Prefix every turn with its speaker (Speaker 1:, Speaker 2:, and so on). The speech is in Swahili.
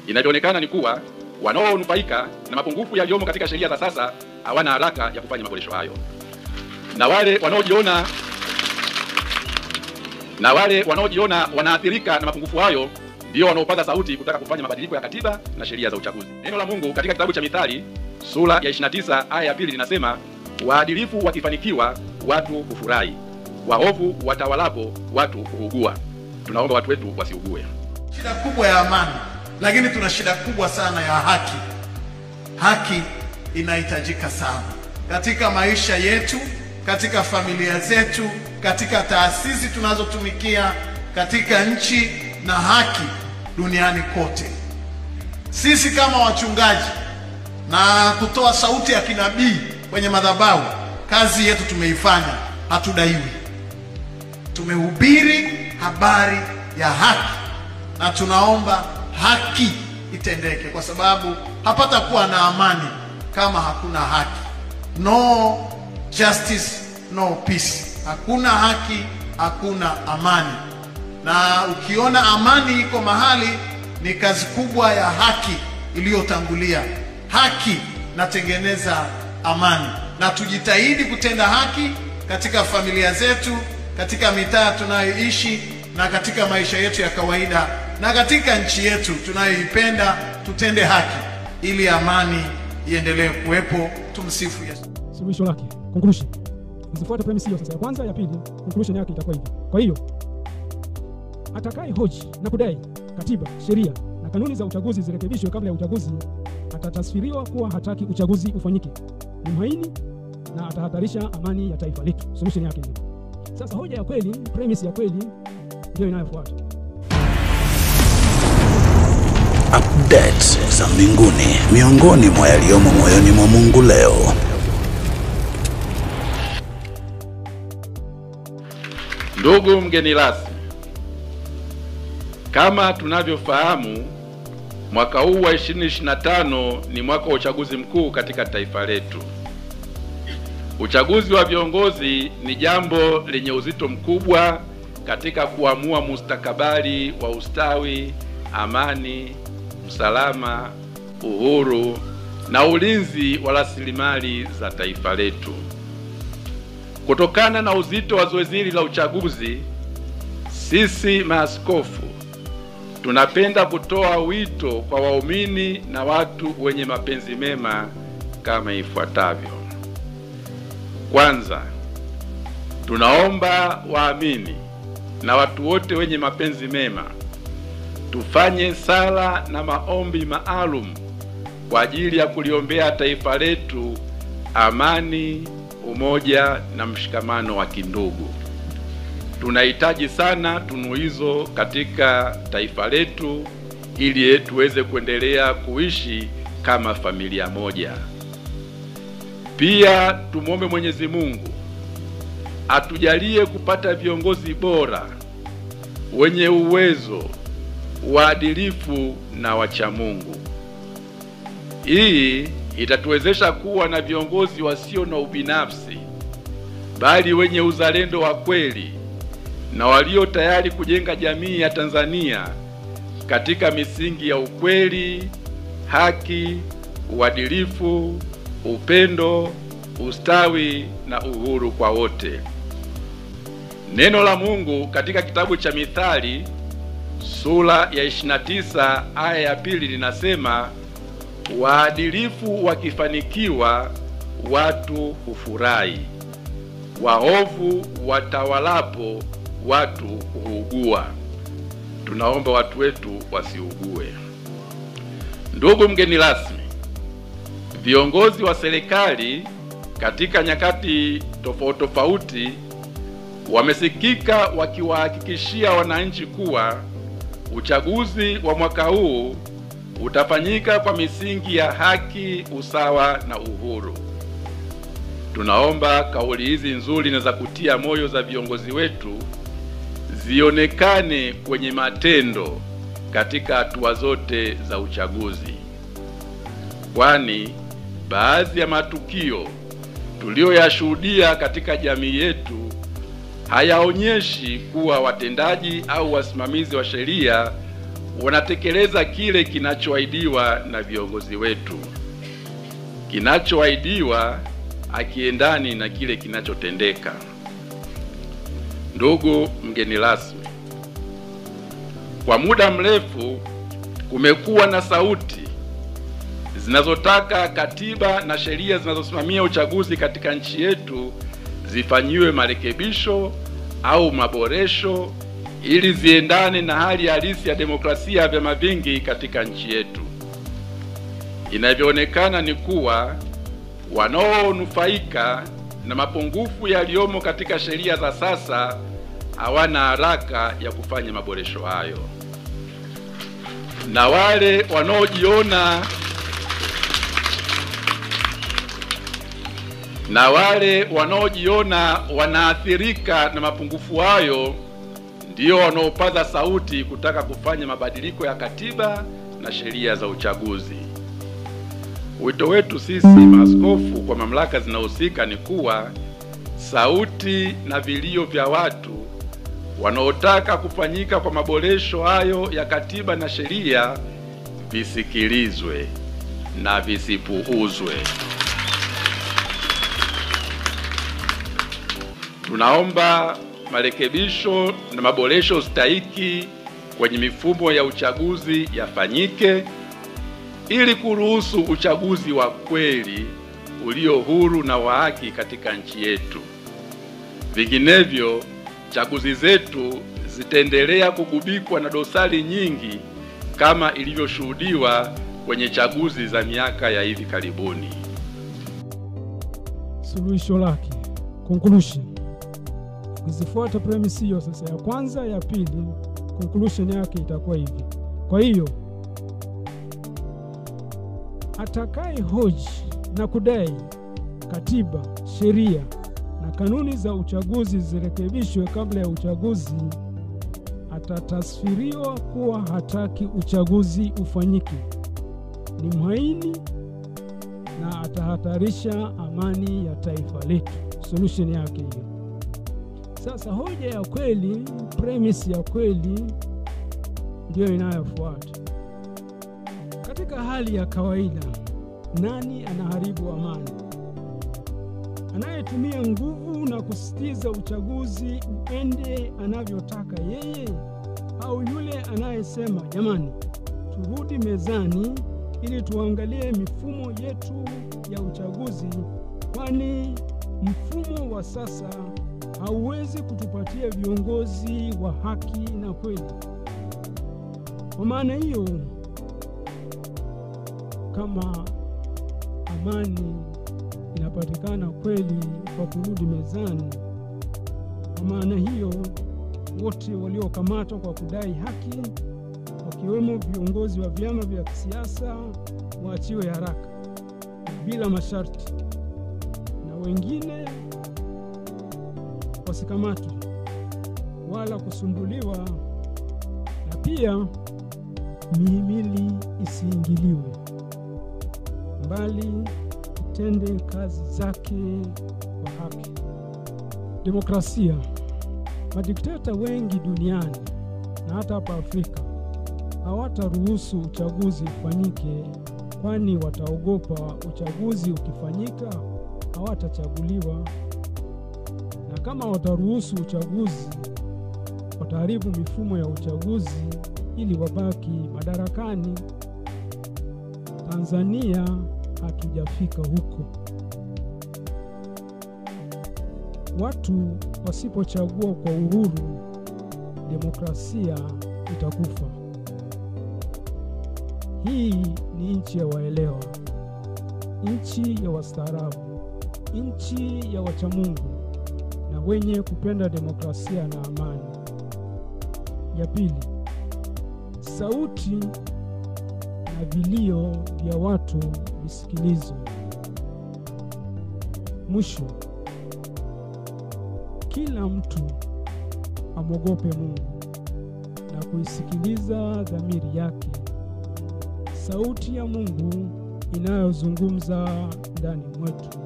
Speaker 1: Inavyoonekana ni kuwa wanaonufaika na mapungufu yaliyomo katika sheria za sasa hawana haraka ya kufanya maboresho hayo, na wale wanaojiona wanaathirika na mapungufu hayo ndio wanaopaza sauti kutaka kufanya mabadiliko ya katiba na sheria za uchaguzi. Neno la Mungu katika kitabu cha Mithali sura ya 29 aya ya 2 linasema, waadilifu wakifanikiwa watu hufurahi, waovu watawalapo watu huugua. Tunaomba watu wetu wasiugue.
Speaker 2: Shida kubwa ya amani, lakini tuna shida kubwa sana ya haki. Haki inahitajika sana katika maisha yetu, katika familia zetu, katika taasisi tunazotumikia, katika nchi na haki duniani kote. Sisi kama wachungaji na kutoa sauti ya kinabii kwenye madhabahu, kazi yetu tumeifanya, hatudaiwi. Tumehubiri habari ya haki na tunaomba haki itendeke, kwa sababu hapata kuwa na amani kama hakuna haki. No justice, no peace. Hakuna haki, hakuna amani. Na ukiona amani iko mahali, ni kazi kubwa ya haki iliyotangulia. Haki natengeneza amani, na tujitahidi kutenda haki katika familia zetu, katika mitaa tunayoishi, na katika maisha yetu ya kawaida, na katika nchi yetu tunayoipenda. Tutende haki ili amani iendelee kuwepo. Tumsifu Yesu.
Speaker 3: Suluhisho lake, conclusion. Usifuate premise hiyo sasa ya kwanza, ya pili, conclusion yake itakuwa hivi. Kwa hiyo atakaye hoji na kudai katiba, sheria na kanuni za uchaguzi zirekebishwe kabla ya uchaguzi atatasfiriwa kuwa hataki uchaguzi ufanyike, ni mhaini na atahatarisha amani ya taifa letu. Solution yake hiyo. Sasa hoja ya kweli, premise ya kweli ndio inayofuata.
Speaker 4: Updates za mbinguni, miongoni mwa yaliyomo moyoni mwa Mungu leo.
Speaker 1: Ndugu mgeni rasmi, kama tunavyofahamu, mwaka huu wa 2025 ni mwaka wa uchaguzi mkuu katika taifa letu. Uchaguzi wa viongozi ni jambo lenye uzito mkubwa katika kuamua mustakabali wa ustawi, amani, usalama, uhuru na ulinzi wa rasilimali za taifa letu. Kutokana na uzito wa zoezi hili la uchaguzi, sisi maaskofu tunapenda kutoa wito kwa waumini na watu wenye mapenzi mema kama ifuatavyo. Kwanza, tunaomba waamini na watu wote wenye mapenzi mema tufanye sala na maombi maalum kwa ajili ya kuliombea taifa letu amani, umoja na mshikamano wa kindugu. Tunahitaji sana tunu hizo katika taifa letu ili tuweze kuendelea kuishi kama familia moja. Pia tumuombe Mwenyezi Mungu atujalie kupata viongozi bora, wenye uwezo, waadilifu na wacha Mungu. Hii itatuwezesha kuwa na viongozi wasio na ubinafsi, bali wenye uzalendo wa kweli na walio tayari kujenga jamii ya Tanzania katika misingi ya ukweli, haki, uadilifu, upendo, ustawi na uhuru kwa wote. Neno la Mungu katika kitabu cha Mithali sura ya 29 aya ya 2 linasema, waadilifu wakifanikiwa watu hufurahi, waovu watawalapo watu huugua. Tunaomba watu wetu wasiugue. Ndugu mgeni rasmi, viongozi wa serikali katika nyakati tofauti tofauti wamesikika wakiwahakikishia wananchi kuwa uchaguzi wa mwaka huu utafanyika kwa misingi ya haki, usawa na uhuru. Tunaomba kauli hizi nzuri na za kutia moyo za viongozi wetu zionekane kwenye matendo katika hatua zote za uchaguzi, kwani baadhi ya matukio tuliyoyashuhudia katika jamii yetu hayaonyeshi kuwa watendaji au wasimamizi wa sheria wanatekeleza kile kinachoahidiwa na viongozi wetu. Kinachoahidiwa akiendani na kile kinachotendeka. Ndugu mgeni rasmi, kwa muda mrefu kumekuwa na sauti zinazotaka katiba na sheria zinazosimamia uchaguzi katika nchi yetu zifanyiwe marekebisho au maboresho ili ziendane na hali halisi ya demokrasia ya vyama vingi katika nchi yetu. Inavyoonekana ni kuwa wanaonufaika na mapungufu yaliyomo katika sheria za sasa hawana haraka ya kufanya maboresho hayo, na wale wanaojiona wanaathirika na mapungufu hayo ndio wanaopaza sauti kutaka kufanya mabadiliko ya katiba na sheria za uchaguzi. Wito wetu sisi maaskofu kwa mamlaka zinahusika ni kuwa sauti na vilio vya watu wanaotaka kufanyika kwa maboresho hayo ya katiba na sheria visikilizwe na visipuuzwe. Tunaomba marekebisho na maboresho stahiki kwenye mifumo ya uchaguzi yafanyike ili kuruhusu uchaguzi wa kweli ulio huru na wa haki katika nchi yetu. Vinginevyo, chaguzi zetu zitaendelea kugubikwa na dosari nyingi kama ilivyoshuhudiwa kwenye chaguzi za miaka ya hivi karibuni.
Speaker 3: Suluhisho lake, conclusion. Ukizifuata premise hiyo sasa ya kwanza, ya pili, conclusion yake itakuwa hivi. Kwa hiyo atakaye hoji na kudai katiba, sheria na kanuni za uchaguzi zirekebishwe kabla ya uchaguzi atatasfiriwa kuwa hataki uchaguzi ufanyike, ni mhaini na atahatarisha amani ya taifa letu. Solution yake hiyo. Sasa hoja ya kweli, premise ya kweli ndio inayofuata. Katika hali ya kawaida, nani anaharibu amani? Anayetumia nguvu na kusitiza uchaguzi uende anavyotaka yeye, au yule anayesema jamani, turudi mezani ili tuangalie mifumo yetu ya uchaguzi, kwani mfumo wa sasa hauwezi kutupatia viongozi wa haki na kweli. Kwa maana hiyo, kama amani inapatikana kweli kwa kurudi mezani, kwa maana hiyo wote waliokamatwa kwa kudai haki, wakiwemo viongozi wa vyama vya kisiasa, waachiwe haraka bila masharti, na wengine wasikamatwe wala kusumbuliwa, na pia mihimili isiingiliwe, bali itende kazi zake kwa haki. Demokrasia. Madikteta wengi duniani na hata hapa Afrika hawataruhusu uchaguzi ufanyike, kwani wataogopa uchaguzi ukifanyika hawatachaguliwa, na kama wataruhusu uchaguzi wataharibu mifumo ya uchaguzi ili wabaki madarakani. Tanzania hatujafika huko. Watu wasipochagua kwa uhuru, demokrasia itakufa. Hii ni nchi ya waelewa, nchi ya wastaarabu, nchi ya wachamungu na wenye kupenda demokrasia na amani. Ya pili, sauti na vilio vya watu visikilizwe. Mwisho, kila mtu amwogope Mungu na kuisikiliza dhamiri yake, sauti ya Mungu inayozungumza ndani mwetu.